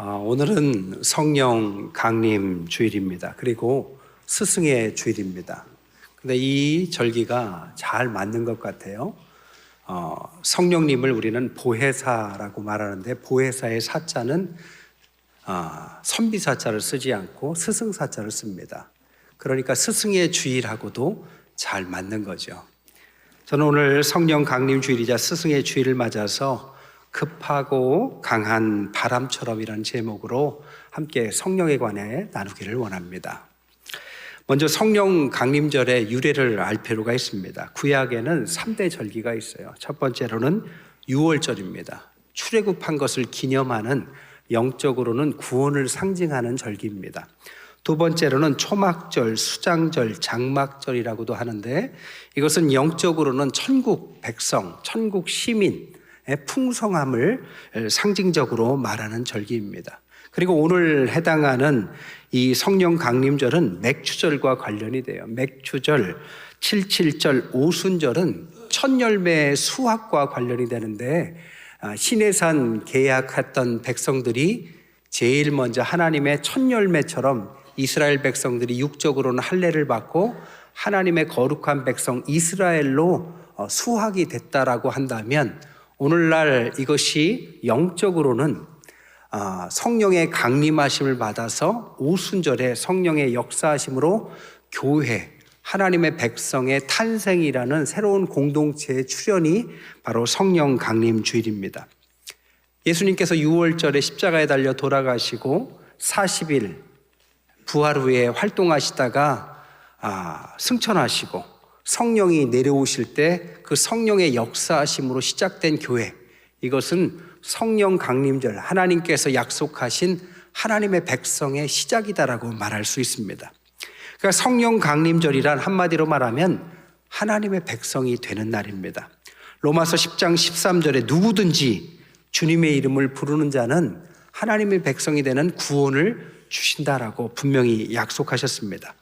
오늘은 성령 강림 주일입니다. 그리고 스승의 주일입니다. 근데 이 절기가 잘 맞는 것 같아요. 성령님을 우리는 보혜사라고 말하는데 보혜사의 사자는 선비사자를 쓰지 않고 스승사자를 씁니다. 그러니까 스승의 주일하고도 잘 맞는 거죠. 저는 오늘 성령 강림 주일이자 스승의 주일을 맞아서 급하고 강한 바람처럼이라는 제목으로 함께 성령에 관해 나누기를 원합니다. 먼저 성령 강림절의 유래를 알 필요가 있습니다. 구약에는 3대 절기가 있어요. 첫 번째로는 유월절입니다. 출애굽한 것을 기념하는, 영적으로는 구원을 상징하는 절기입니다. 두 번째로는 초막절, 수장절, 장막절이라고도 하는데 이것은 영적으로는 천국 백성, 천국 시민의 풍성함을 상징적으로 말하는 절기입니다. 그리고 오늘 해당하는 이 성령 강림절은 맥추절과 관련이 돼요. 맥추절, 칠칠절, 오순절은 첫 열매의 수확과 관련이 되는데 시내산 계약했던 백성들이 제일 먼저 하나님의 첫 열매처럼 이스라엘 백성들이 육적으로는 할례를 받고 하나님의 거룩한 백성 이스라엘로 수확이 됐다라고 한다면 오늘날 이것이 영적으로는 성령의 강림하심을 받아서 오순절에 성령의 역사하심으로 교회, 하나님의 백성의 탄생이라는 새로운 공동체의 출현이 바로 성령 강림 주일입니다. 예수님께서 6월절에 십자가에 달려 돌아가시고 40일 부활 후에 활동하시다가 승천하시고 성령이 내려오실 때 그 성령의 역사하심으로 시작된 교회, 이것은 성령 강림절, 하나님께서 약속하신 하나님의 백성의 시작이다라고 말할 수 있습니다. 그러니까 성령 강림절이란 한마디로 말하면 하나님의 백성이 되는 날입니다. 로마서 10장 13절에 누구든지 주님의 이름을 부르는 자는 하나님의 백성이 되는 구원을 주신다라고 분명히 약속하셨습니다.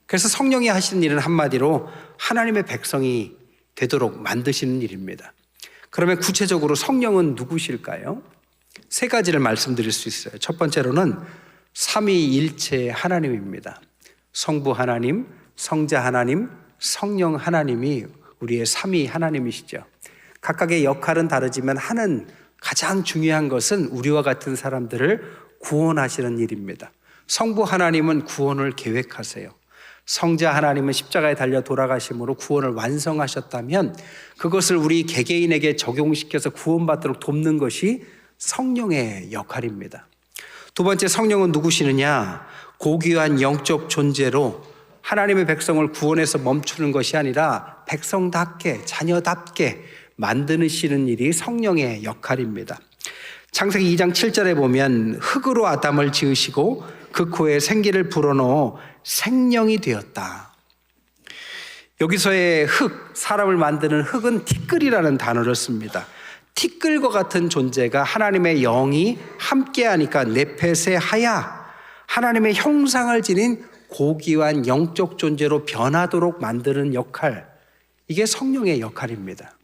그래서 성령이 하시는 일은 한마디로 하나님의 백성이 되도록 만드시는 일입니다. 그러면 구체적으로 성령은 누구실까요? 세 가지를 말씀드릴 수 있어요. 첫 번째로는 삼위일체 하나님입니다. 성부 하나님, 성자 하나님, 성령 하나님이 우리의 삼위 하나님이시죠. 각각의 역할은 다르지만 하는 가장 중요한 것은 우리와 같은 사람들을 구원하시는 일입니다. 성부 하나님은 구원을 계획하세요. 성자 하나님은 십자가에 달려 돌아가심으로 구원을 완성하셨다면 그것을 우리 개개인에게 적용시켜서 구원받도록 돕는 것이 성령의 역할입니다. 두 번째, 성령은 누구시느냐? 고귀한 영적 존재로 하나님의 백성을 구원해서 멈추는 것이 아니라 백성답게, 자녀답게 만드시는 일이 성령의 역할입니다. 창세기 2장 7절에 보면 흙으로 아담을 지으시고 그 코에 생기를 불어넣어 생명이 되었다. 여기서의 흙, 사람을 만드는 흙은 티끌이라는 단어를 씁니다. 티끌과 같은 존재가 하나님의 영이 함께하니까 네페세 하야, 하나님의 형상을 지닌 고귀한 영적 존재로 변하도록 만드는 역할, 이게 성령의 역할입니다.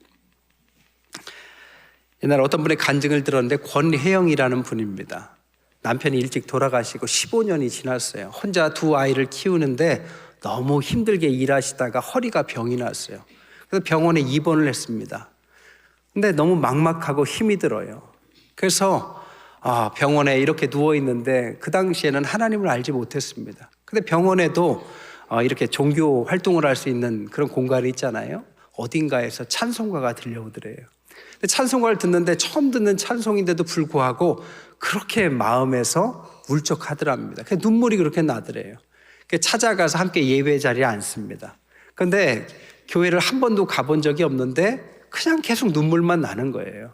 옛날에 어떤 분의 간증을 들었는데 권혜영이라는 분입니다. 남편이 일찍 돌아가시고 15년이 지났어요. 혼자 두 아이를 키우는데 너무 힘들게 일하시다가 허리가 병이 났어요. 그래서 병원에 입원을 했습니다. 근데 너무 막막하고 힘이 들어요. 그래서 병원에 이렇게 누워있는데 그 당시에는 하나님을 알지 못했습니다. 근데 병원에도 이렇게 종교 활동을 할 수 있는 그런 공간이 있잖아요. 어딘가에서 찬송가가 들려오더래요. 찬송가를 듣는데 처음 듣는 찬송인데도 불구하고 그렇게 마음에서 울적하더랍니다. 눈물이 그렇게 나더래요. 찾아가서 함께 예배 자리에 앉습니다. 그런데 교회를 한 번도 가본 적이 없는데 그냥 계속 눈물만 나는 거예요.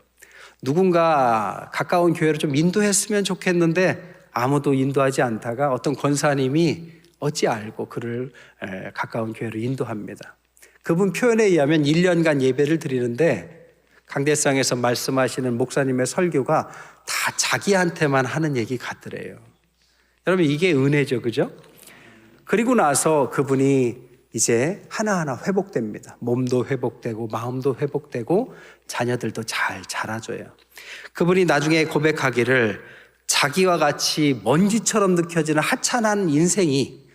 누군가 가까운 교회를 좀 인도했으면 좋겠는데 아무도 인도하지 않다가 어떤 권사님이 어찌 알고 그를 가까운 교회로 인도합니다. 그분 표현에 의하면 1년간 예배를 드리는데 강대상에서 말씀하시는 목사님의 설교가 다 자기한테만 하는 얘기 같더래요. 여러분, 이게 은혜죠, 그죠? 그리고 나서 그분이 이제 하나하나 회복됩니다. 몸도 회복되고 마음도 회복되고 자녀들도 잘 자라줘요. 그분이 나중에 고백하기를 자기와 같이 먼지처럼 느껴지는 하찮은 인생이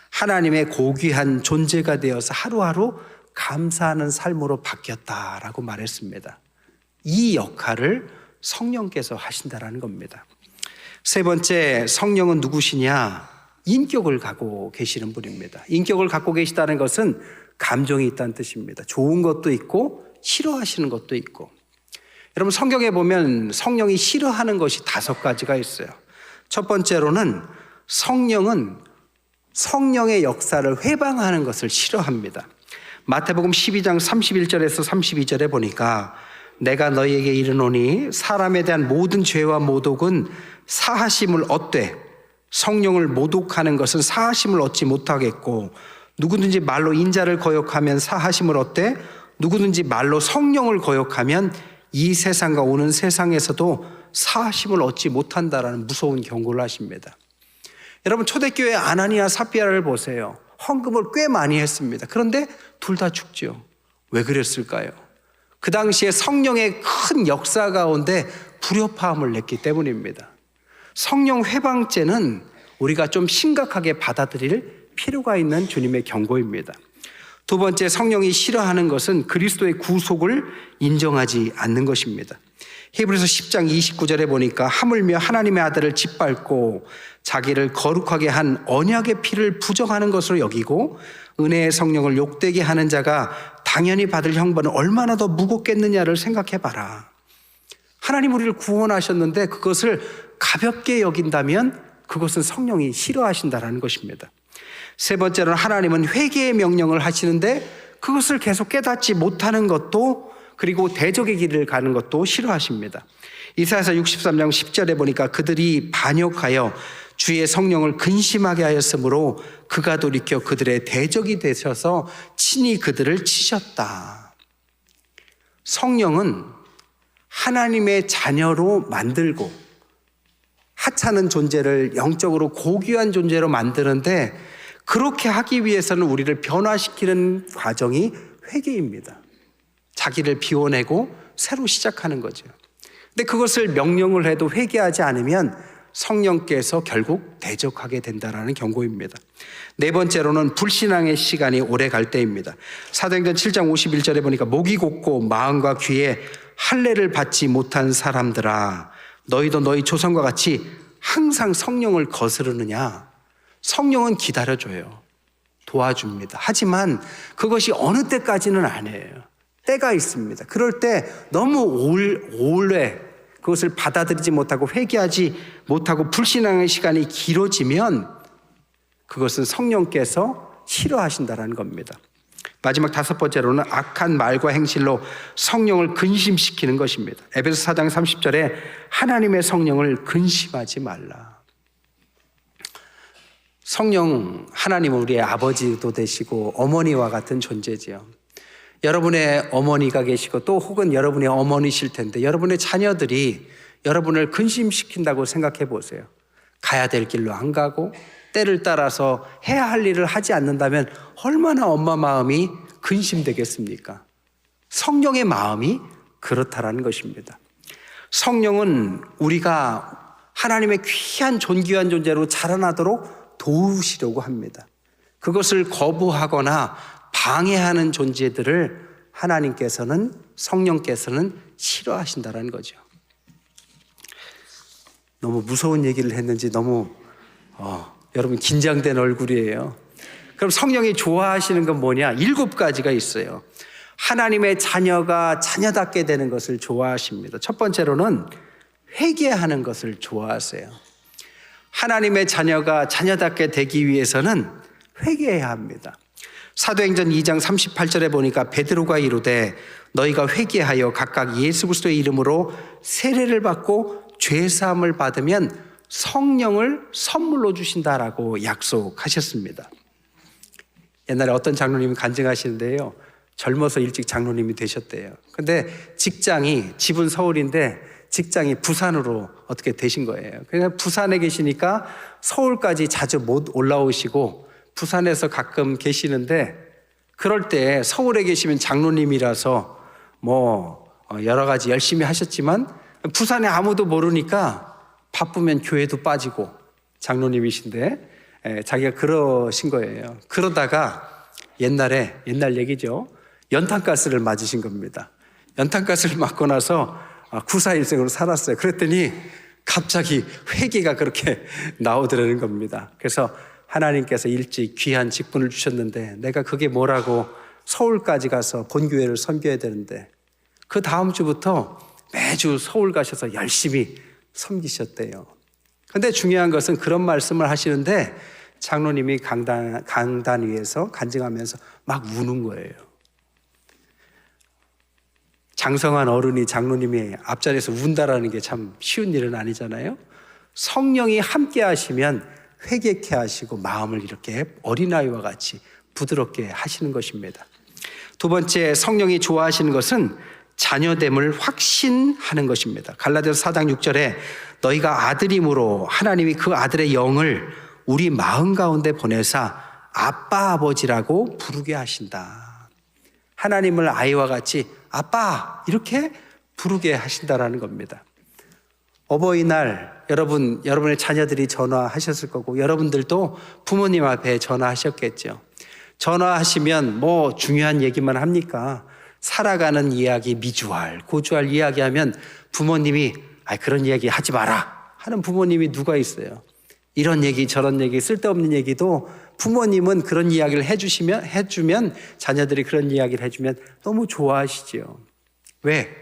하나님의 고귀한 존재가 되어서 하루하루 감사하는 삶으로 바뀌었다라고 말했습니다. 이 역할을 성령께서 하신다라는 겁니다. 세 번째, 성령은 누구시냐? 인격을 갖고 계시는 분입니다. 인격을 갖고 계시다는 것은 감정이 있다는 뜻입니다. 좋은 것도 있고 싫어하시는 것도 있고. 여러분, 성경에 보면 성령이 싫어하는 것이 5가지가 있어요. 첫 번째로는 성령은 성령의 역사를 회방하는 것을 싫어합니다. 마태복음 12장 31절에서 32절에 보니까 내가 너희에게 이르노니 사람에 대한 모든 죄와 모독은 사하심을 얻되 성령을 모독하는 것은 사하심을 얻지 못하겠고 누구든지 말로 인자를 거역하면 사하심을 얻되 누구든지 말로 성령을 거역하면 이 세상과 오는 세상에서도 사하심을 얻지 못한다라는 무서운 경고를 하십니다. 여러분, 초대교회 아나니아 삽비라를 보세요. 헌금을 꽤 많이 했습니다. 그런데 둘 다 죽죠. 왜 그랬을까요? 그 당시에 성령의 큰 역사 가운데 불협화음을 냈기 때문입니다. 성령 회방죄는 우리가 좀 심각하게 받아들일 필요가 있는 주님의 경고입니다. 두 번째, 성령이 싫어하는 것은 그리스도의 구속을 인정하지 않는 것입니다. 히브리서 10장 29절에 보니까 하물며 하나님의 아들을 짓밟고 자기를 거룩하게 한 언약의 피를 부정하는 것으로 여기고 은혜의 성령을 욕되게 하는 자가 당연히 받을 형벌은 얼마나 더 무겁겠느냐를 생각해 봐라. 하나님 우리를 구원하셨는데 그것을 가볍게 여긴다면 그것은 성령이 싫어하신다라는 것입니다. 세 번째로는 하나님은 회개의 명령을 하시는데 그것을 계속 깨닫지 못하는 것도, 그리고 대적의 길을 가는 것도 싫어하십니다. 이사야서 63장 10절에 보니까 그들이 반역하여 주의 성령을 근심하게 하였으므로 그가 돌이켜 그들의 대적이 되셔서 친히 그들을 치셨다. 성령은 하나님의 자녀로 만들고 하찮은 존재를 영적으로 고귀한 존재로 만드는데, 그렇게 하기 위해서는 우리를 변화시키는 과정이 회개입니다. 자기를 비워내고 새로 시작하는 거죠. 근데 그것을 명령을 해도 회개하지 않으면 성령께서 결국 대적하게 된다는 경고입니다. 네 번째로는 불신앙의 시간이 오래 갈 때입니다. 사도행전 7장 51절에 보니까 목이 곧고 마음과 귀에 할례를 받지 못한 사람들아 너희도 너희 조상과 같이 항상 성령을 거스르느냐. 성령은 기다려줘요. 도와줍니다. 하지만 그것이 어느 때까지는 아니에요. 때가 있습니다. 그럴 때 너무 오래 그것을 받아들이지 못하고 회개하지 못하고 불신앙의 시간이 길어지면 그것은 성령께서 싫어하신다는 겁니다. 마지막 5번째로는 악한 말과 행실로 성령을 근심시키는 것입니다. 에베소 4장 30절에 하나님의 성령을 근심하지 말라. 성령, 하나님은 우리의 아버지도 되시고 어머니와 같은 존재지요. 여러분의 어머니가 계시고 또 혹은 여러분의 어머니실 텐데 여러분의 자녀들이 여러분을 근심시킨다고 생각해 보세요. 가야 될 길로 안 가고 때를 따라서 해야 할 일을 하지 않는다면 얼마나 엄마 마음이 근심되겠습니까? 성령의 마음이 그렇다라는 것입니다. 성령은 우리가 하나님의 귀한 존귀한 존재로 자라나도록 도우시려고 합니다. 그것을 거부하거나 방해하는 존재들을 하나님께서는, 성령께서는 싫어하신다는 거죠. 너무 무서운 얘기를 했는지 너무 여러분 긴장된 얼굴이에요. 그럼 성령이 좋아하시는 건 뭐냐? 7가지가 있어요. 하나님의 자녀가 자녀답게 되는 것을 좋아하십니다. 첫 번째로는 회개하는 것을 좋아하세요. 하나님의 자녀가 자녀답게 되기 위해서는 회개해야 합니다. 사도행전 2장 38절에 보니까 베드로가 이르되 너희가 회개하여 각각 예수 그리스도의 이름으로 세례를 받고 죄사함을 받으면 성령을 선물로 주신다라고 약속하셨습니다. 옛날에 어떤 장로님이 간증하시는데요, 젊어서 일찍 장로님이 되셨대요. 근데 직장이, 집은 서울인데 직장이 부산으로 어떻게 되신 거예요. 그래서 부산에 계시니까 서울까지 자주 못 올라오시고 부산에서 가끔 계시는데, 그럴 때 서울에 계시면 장로님이라서 여러 가지 열심히 하셨지만 부산에 아무도 모르니까 바쁘면 교회도 빠지고, 장로님이신데 자기가 그러신 거예요. 그러다가 옛날 얘기죠. 연탄가스를 맞으신 겁니다. 연탄가스를 맞고 나서 94일생으로 살았어요. 그랬더니 갑자기 회개가 그렇게 나오더라는 겁니다. 그래서 하나님께서 일찍 귀한 직분을 주셨는데 내가 그게 뭐라고 서울까지 가서 본교회를 섬겨야 되는데, 그 다음 주부터 매주 서울 가셔서 열심히 섬기셨대요. 근데 중요한 것은 그런 말씀을 하시는데 장로님이 강단 위에서 간증하면서 막 우는 거예요. 장성한 어른이 장로님이 앞자리에서 운다라는 게 참 쉬운 일은 아니잖아요. 성령이 함께 하시면 회개케 하시고 마음을 이렇게 어린아이와 같이 부드럽게 하시는 것입니다. 두 번째, 성령이 좋아하시는 것은 자녀됨을 확신하는 것입니다. 갈라디아서 4장 6절에 너희가 아들임으로 하나님이 그 아들의 영을 우리 마음 가운데 보내사 아빠 아버지라고 부르게 하신다. 하나님을 아이와 같이 아빠 이렇게 부르게 하신다라는 겁니다. 어버이날 여러분의 자녀들이 전화하셨을 거고 여러분들도 부모님 앞에 전화하셨겠죠. 전화하시면 뭐 중요한 얘기만 합니까? 살아가는 이야기, 미주알, 고주알 이야기하면 부모님이 그런 이야기 하지 마라 하는 부모님이 누가 있어요? 이런 얘기 저런 얘기 쓸데없는 얘기도 부모님은 그런 이야기를 해주면 자녀들이 그런 이야기를 해주면 너무 좋아하시죠. 왜?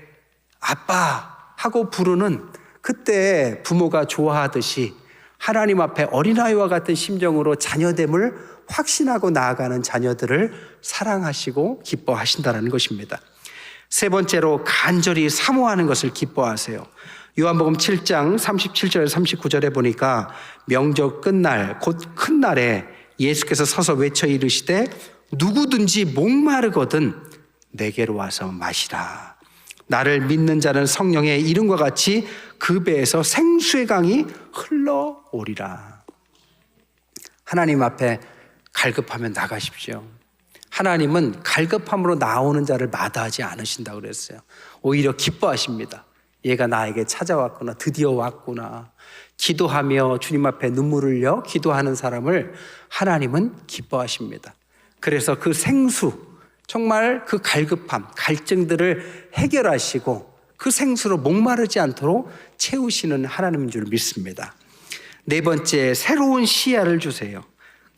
아빠 하고 부르는 그때 부모가 좋아하듯이 하나님 앞에 어린아이와 같은 심정으로 자녀됨을 확신하고 나아가는 자녀들을 사랑하시고 기뻐하신다는 것입니다. 세 번째로 간절히 사모하는 것을 기뻐하세요. 요한복음 7장 37절 39절에 보니까 명절 끝날 곧 큰 날에 예수께서 서서 외쳐 이르시되 누구든지 목마르거든 내게로 와서 마시라. 나를 믿는 자는 성령의 이름과 같이 그 배에서 생수의 강이 흘러오리라. 하나님 앞에 갈급하면 나가십시오. 하나님은 갈급함으로 나오는 자를 마다하지 않으신다고 그랬어요. 오히려 기뻐하십니다. 얘가 나에게 찾아왔구나, 드디어 왔구나. 기도하며 주님 앞에 눈물을 흘려 기도하는 사람을 하나님은 기뻐하십니다. 그래서 그 생수, 정말 그 갈급함, 갈증들을 해결하시고 그 생수로 목마르지 않도록 채우시는 하나님인 줄 믿습니다. 네 번째, 새로운 시야를 주세요.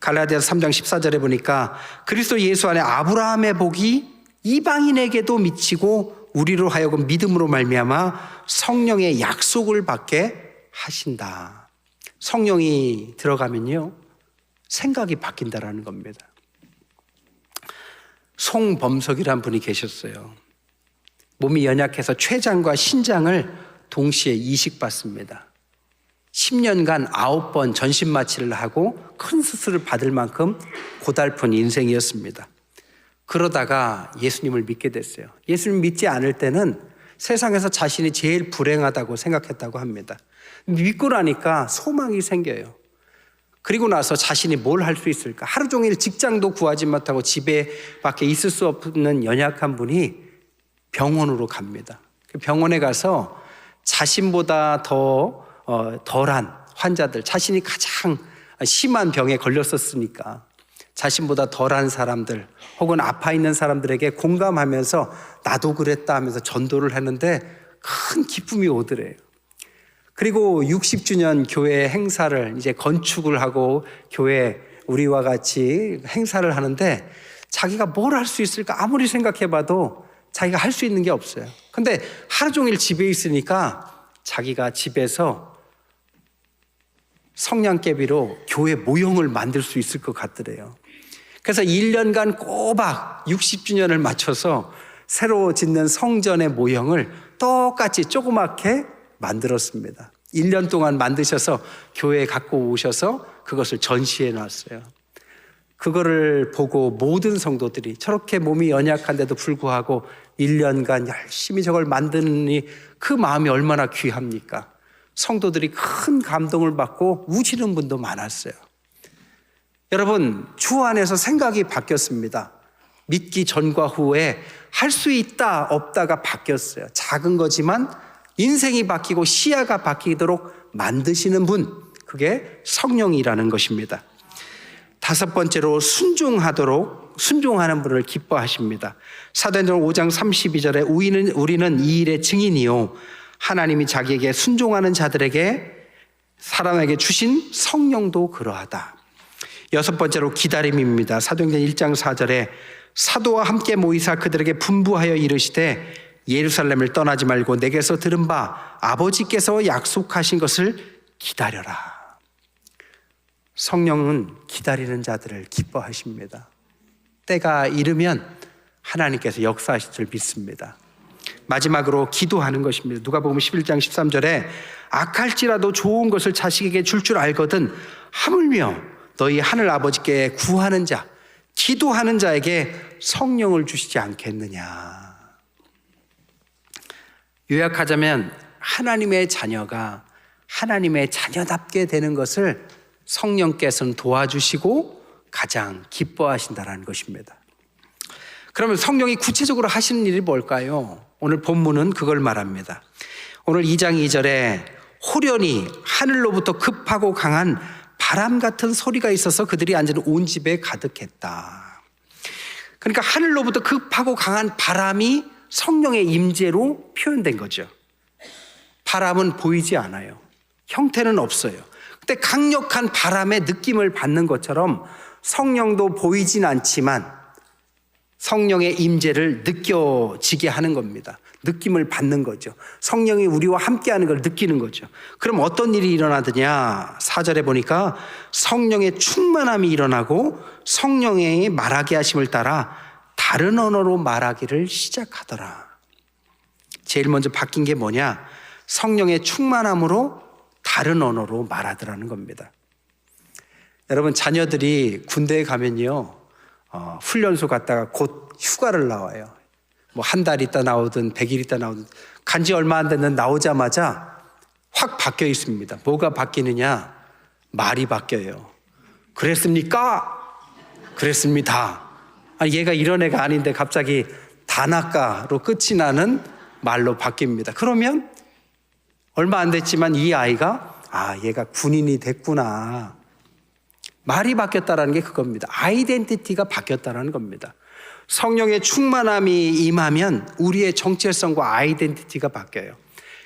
갈라디아서 3장 14절에 보니까 그리스도 예수 안에 아브라함의 복이 이방인에게도 미치고 우리로 하여금 믿음으로 말미암아 성령의 약속을 받게 하신다. 성령이 들어가면요 생각이 바뀐다라는 겁니다. 송범석이라는 분이 계셨어요. 몸이 연약해서 췌장과 신장을 동시에 이식받습니다. 10년간 9번 전신마취를 하고 큰 수술을 받을 만큼 고달픈 인생이었습니다. 그러다가 예수님을 믿게 됐어요. 예수님 믿지 않을 때는 세상에서 자신이 제일 불행하다고 생각했다고 합니다. 믿고 나니까 소망이 생겨요. 그리고 나서 자신이 뭘 할 수 있을까? 하루 종일 직장도 구하지 못하고 집에 밖에 있을 수 없는 연약한 분이 병원으로 갑니다. 그 병원에 가서 자신보다 덜한 환자들, 자신이 가장 심한 병에 걸렸었으니까 자신보다 덜한 사람들 혹은 아파 있는 사람들에게 공감하면서 나도 그랬다 하면서 전도를 하는데 큰 기쁨이 오더래요. 그리고 60주년 교회 행사를 이제 건축을 하고 교회 우리와 같이 행사를 하는데 자기가 뭘 할 수 있을까 아무리 생각해봐도 자기가 할 수 있는 게 없어요. 근데 하루 종일 집에 있으니까 자기가 집에서 성냥개비로 교회 모형을 만들 수 있을 것 같더래요. 그래서 1년간 꼬박 60주년을 맞춰서 새로 짓는 성전의 모형을 똑같이 조그맣게 만들었습니다. 1년 동안 만드셔서 교회에 갖고 오셔서 그것을 전시해 놨어요. 그거를 보고 모든 성도들이 저렇게 몸이 연약한데도 불구하고 1년간 열심히 저걸 만드니 그 마음이 얼마나 귀합니까? 성도들이 큰 감동을 받고 우시는 분도 많았어요. 여러분, 주 안에서 생각이 바뀌었습니다. 믿기 전과 후에 할 수 있다 없다가 바뀌었어요. 작은 거지만 인생이 바뀌고 시야가 바뀌도록 만드시는 분, 그게 성령이라는 것입니다. 다섯 번째로 순종하는 분을 기뻐하십니다. 사도행전 5장 32절에 우리는 이 일의 증인이요 하나님이 자기에게 순종하는 자들에게 사람에게 주신 성령도 그러하다. 여섯 번째로 기다림입니다. 사도행전 1장 4절에 사도와 함께 모이사 그들에게 분부하여 이르시되 예루살렘을 떠나지 말고 내게서 들은 바 아버지께서 약속하신 것을 기다려라. 성령은 기다리는 자들을 기뻐하십니다. 때가 이르면 하나님께서 역사하실 줄 믿습니다. 마지막으로 기도하는 것입니다. 누가복음 11장 13절에 악할지라도 좋은 것을 자식에게 줄 알거든 하물며 너희 하늘 아버지께 구하는 자, 기도하는 자에게 성령을 주시지 않겠느냐. 요약하자면 하나님의 자녀가 하나님의 자녀답게 되는 것을 성령께서는 도와주시고 가장 기뻐하신다는 것입니다. 그러면 성령이 구체적으로 하시는 일이 뭘까요? 오늘 본문은 그걸 말합니다. 오늘 2장 2절에 호련히 하늘로부터 급하고 강한 바람 같은 소리가 있어서 그들이 앉은 온 집에 가득했다. 그러니까 하늘로부터 급하고 강한 바람이 성령의 임재로 표현된 거죠. 바람은 보이지 않아요. 형태는 없어요. 근데 강력한 바람의 느낌을 받는 것처럼 성령도 보이진 않지만 성령의 임재를 느껴지게 하는 겁니다. 느낌을 받는 거죠. 성령이 우리와 함께하는 걸 느끼는 거죠. 그럼 어떤 일이 일어나더냐? 4절에 보니까 성령의 충만함이 일어나고 성령의 말하게 하심을 따라 다른 언어로 말하기를 시작하더라. 제일 먼저 바뀐 게 뭐냐? 성령의 충만함으로 다른 언어로 말하더라는 겁니다. 여러분, 자녀들이 군대에 가면요, 훈련소 갔다가 곧 휴가를 나와요. 뭐 한 달 있다 나오든 100일 있다 나오든 간지 얼마 안 됐는 나오자마자 확 바뀌어 있습니다. 뭐가 바뀌느냐? 말이 바뀌어요. 그랬습니까? 그랬습니다. 아니, 얘가 이런 애가 아닌데 갑자기 다나까로 끝이 나는 말로 바뀝니다. 그러면 얼마 안 됐지만 이 아이가 얘가 군인이 됐구나. 말이 바뀌었다는 게 그겁니다. 아이덴티티가 바뀌었다는 겁니다. 성령의 충만함이 임하면 우리의 정체성과 아이덴티티가 바뀌어요.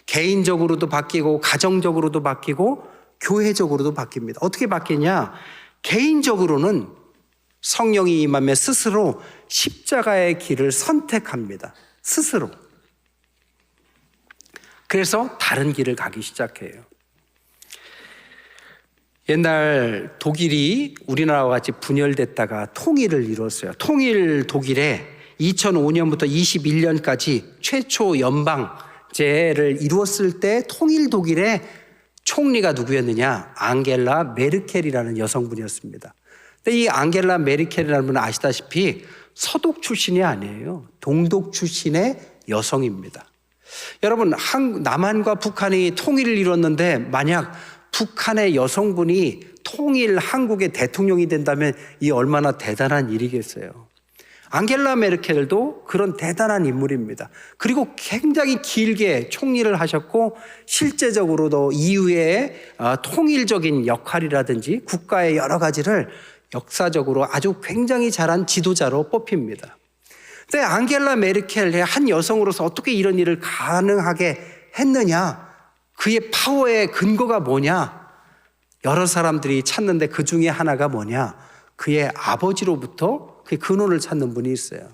개인적으로도 바뀌고 가정적으로도 바뀌고 교회적으로도 바뀝니다. 어떻게 바뀌냐? 개인적으로는 성령이 임하면 스스로 십자가의 길을 선택합니다. 스스로. 그래서 다른 길을 가기 시작해요. 옛날 독일이 우리나라와 같이 분열됐다가 통일을 이뤘어요. 통일 독일에 2005년부터 21년까지 최초 연방제를 이루었을 때 통일 독일의 총리가 누구였느냐? 앙겔라 메르켈이라는 여성분이었습니다. 근데 이 앙겔라 메르켈이라는 분은 아시다시피 서독 출신이 아니에요. 동독 출신의 여성입니다. 여러분, 남한과 북한이 통일을 이뤘는데 만약 북한의 여성분이 통일 한국의 대통령이 된다면 이 얼마나 대단한 일이겠어요. 앙겔라 메르켈도 그런 대단한 인물입니다. 그리고 굉장히 길게 총리를 하셨고 실제적으로도 이후에 통일적인 역할이라든지 국가의 여러 가지를 역사적으로 아주 굉장히 잘한 지도자로 뽑힙니다. 근데 앙겔라 메르켈의 한 여성으로서 어떻게 이런 일을 가능하게 했느냐? 그의 파워의 근거가 뭐냐? 여러 사람들이 찾는데 그 중에 하나가 뭐냐? 그의 아버지로부터 그 근원을 찾는 분이 있어요.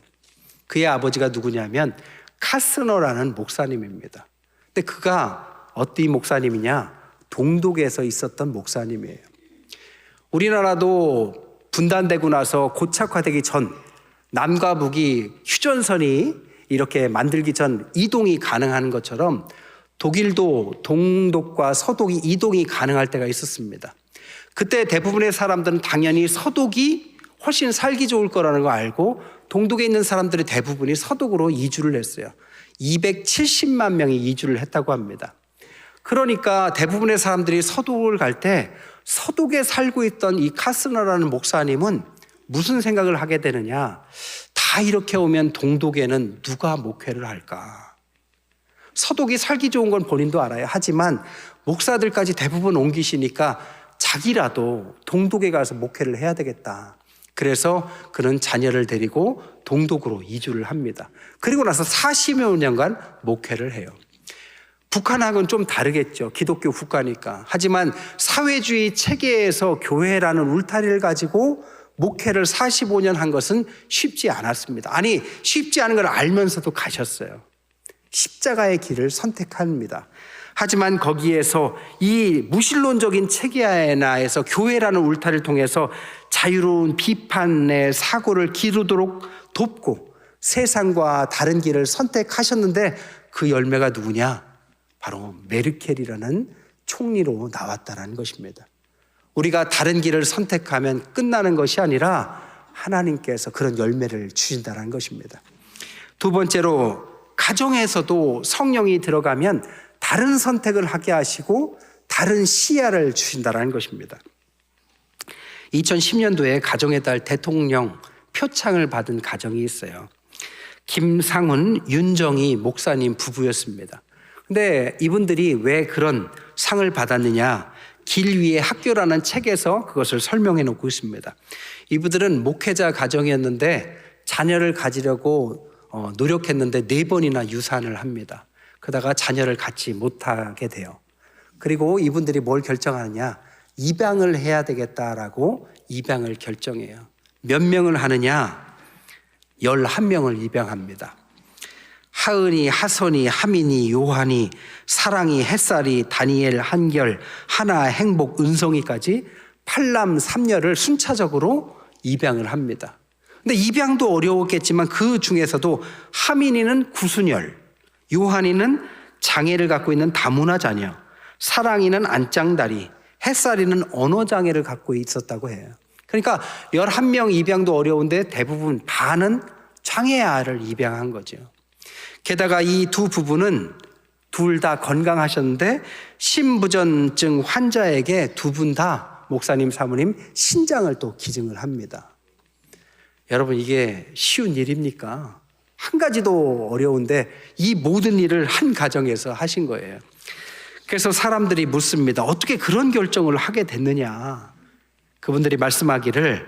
그의 아버지가 누구냐면 카스너라는 목사님입니다. 근데 그가 어떤 목사님이냐? 동독에서 있었던 목사님이에요. 우리나라도 분단되고 나서 고착화되기 전 남과 북이 휴전선이 이렇게 만들기 전 이동이 가능한 것처럼 독일도 동독과 서독이 이동이 가능할 때가 있었습니다. 그때 대부분의 사람들은 당연히 서독이 훨씬 살기 좋을 거라는 거 알고 동독에 있는 사람들의 대부분이 서독으로 이주를 했어요. 270만 명이 이주를 했다고 합니다. 그러니까 대부분의 사람들이 서독을 갈 때 서독에 살고 있던 이 카스너라는 목사님은 무슨 생각을 하게 되느냐? 다 이렇게 오면 동독에는 누가 목회를 할까? 서독이 살기 좋은 건 본인도 알아요. 하지만 목사들까지 대부분 옮기시니까 자기라도 동독에 가서 목회를 해야 되겠다. 그래서 그는 자녀를 데리고 동독으로 이주를 합니다. 그리고 나서 40여 년간 목회를 해요. 북한하고는 좀 다르겠죠. 기독교 국가니까. 하지만 사회주의 체계에서 교회라는 울타리를 가지고 목회를 45년 한 것은 쉽지 않았습니다. 아니, 쉽지 않은 걸 알면서도 가셨어요. 십자가의 길을 선택합니다. 하지만 거기에서 이 무신론적인 체계하에서 교회라는 울타리를 통해서 자유로운 비판의 사고를 기르도록 돕고 세상과 다른 길을 선택하셨는데 그 열매가 누구냐? 바로 메르켈이라는 총리로 나왔다는 것입니다. 우리가 다른 길을 선택하면 끝나는 것이 아니라 하나님께서 그런 열매를 주신다는 것입니다. 두 번째로 가정에서도 성령이 들어가면 다른 선택을 하게 하시고 다른 시야를 주신다는 것입니다. 2010년도에 가정의 달 대통령 표창을 받은 가정이 있어요. 김상훈, 윤정희 목사님 부부였습니다. 근데 이분들이 왜 그런 상을 받았느냐? 길 위의 학교라는 책에서 그것을 설명해 놓고 있습니다. 이분들은 목회자 가정이었는데 자녀를 가지려고 노력했는데 4번이나 유산을 합니다. 그러다가 자녀를 갖지 못하게 돼요. 그리고 이분들이 뭘 결정하느냐? 입양을 해야 되겠다라고 입양을 결정해요. 몇 명을 하느냐? 11명을 입양합니다. 하은이, 하선이, 하민이, 요한이, 사랑이, 햇살이, 다니엘, 한결, 하나, 행복, 은성이까지 8남 3녀를 순차적으로 입양을 합니다. 근데 입양도 어려웠겠지만 그 중에서도 하민이는 구순열, 요한이는 장애를 갖고 있는 다문화 자녀, 사랑이는 안짱다리, 햇살이는 언어장애를 갖고 있었다고 해요. 그러니까 11명 입양도 어려운데 대부분 반은 장애 아이를 입양한 거죠. 게다가 이 두 부부는 둘 다 건강하셨는데 심부전증 환자에게 두 분 다 목사님 사모님 신장을 또 기증을 합니다. 여러분, 이게 쉬운 일입니까? 한 가지도 어려운데 이 모든 일을 한 가정에서 하신 거예요. 그래서 사람들이 묻습니다. 어떻게 그런 결정을 하게 됐느냐? 그분들이 말씀하기를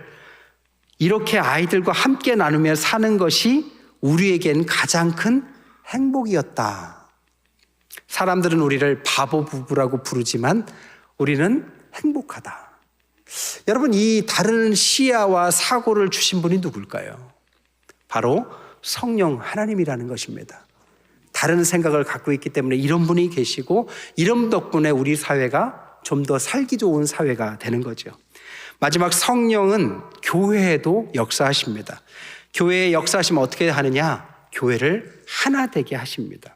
이렇게 아이들과 함께 나누며 사는 것이 우리에겐 가장 큰 행복이었다. 사람들은 우리를 바보 부부라고 부르지만 우리는 행복하다. 여러분, 이 다른 시야와 사고를 주신 분이 누굴까요? 바로 성령 하나님이라는 것입니다. 다른 생각을 갖고 있기 때문에 이런 분이 계시고 이런 덕분에 우리 사회가 좀 더 살기 좋은 사회가 되는 거죠. 마지막, 성령은 교회에도 역사하십니다. 교회에 역사하시면 어떻게 하느냐? 교회를 하나 되게 하십니다.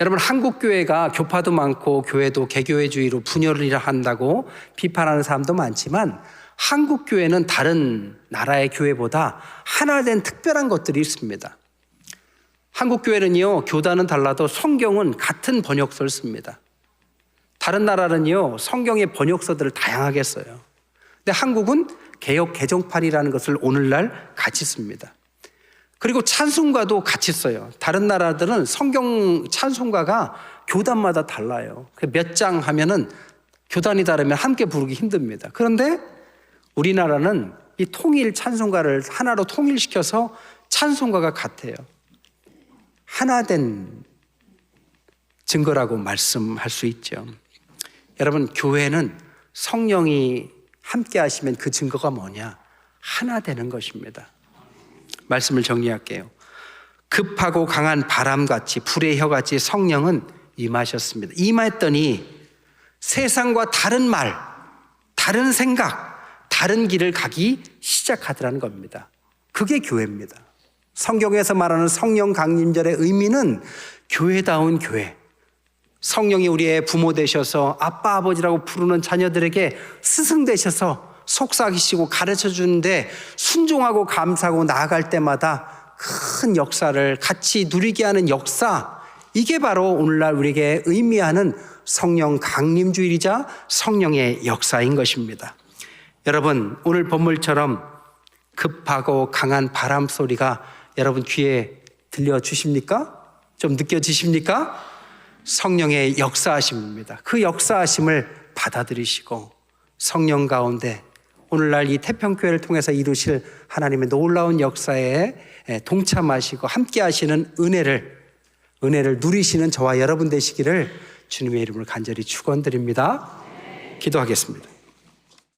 여러분, 한국 교회가 교파도 많고 교회도 개교회주의로 분열을 한다고 비판하는 사람도 많지만 한국 교회는 다른 나라의 교회보다 하나 된 특별한 것들이 있습니다. 한국 교회는요, 교단은 달라도 성경은 같은 번역서를 씁니다. 다른 나라는요, 성경의 번역서들을 다양하게 써요. 근데 한국은 개역 개정판이라는 것을 오늘날 같이 씁니다. 그리고 찬송가도 같이 써요. 다른 나라들은 성경 찬송가가 교단마다 달라요. 몇 장 하면은 교단이 다르면 함께 부르기 힘듭니다. 그런데 우리나라는 이 통일 찬송가를 하나로 통일시켜서 찬송가가 같아요. 하나 된 증거라고 말씀할 수 있죠. 여러분, 교회는 성령이 함께 하시면 그 증거가 뭐냐? 하나 되는 것입니다. 말씀을 정리할게요. 급하고 강한 바람같이 불의 혀같이 성령은 임하셨습니다. 임했더니 세상과 다른 말, 다른 생각, 다른 길을 가기 시작하더라는 겁니다. 그게 교회입니다. 성경에서 말하는 성령 강림절의 의미는 교회다운 교회, 성령이 우리의 부모 되셔서 아빠 아버지라고 부르는 자녀들에게 스승 되셔서 속삭이시고 가르쳐 주는데 순종하고 감사하고 나아갈 때마다 큰 역사를 같이 누리게 하는 역사, 이게 바로 오늘날 우리에게 의미하는 성령 강림주일이자 성령의 역사인 것입니다. 여러분, 오늘 본문처럼 급하고 강한 바람 소리가 여러분 귀에 들려주십니까? 좀 느껴지십니까? 성령의 역사하심입니다. 그 역사하심을 받아들이시고 성령 가운데 오늘날 이 태평교회를 통해서 이루실 하나님의 놀라운 역사에 동참하시고 함께 하시는 은혜를 누리시는 저와 여러분 되시기를 주님의 이름으로 간절히 축원드립니다. 기도하겠습니다.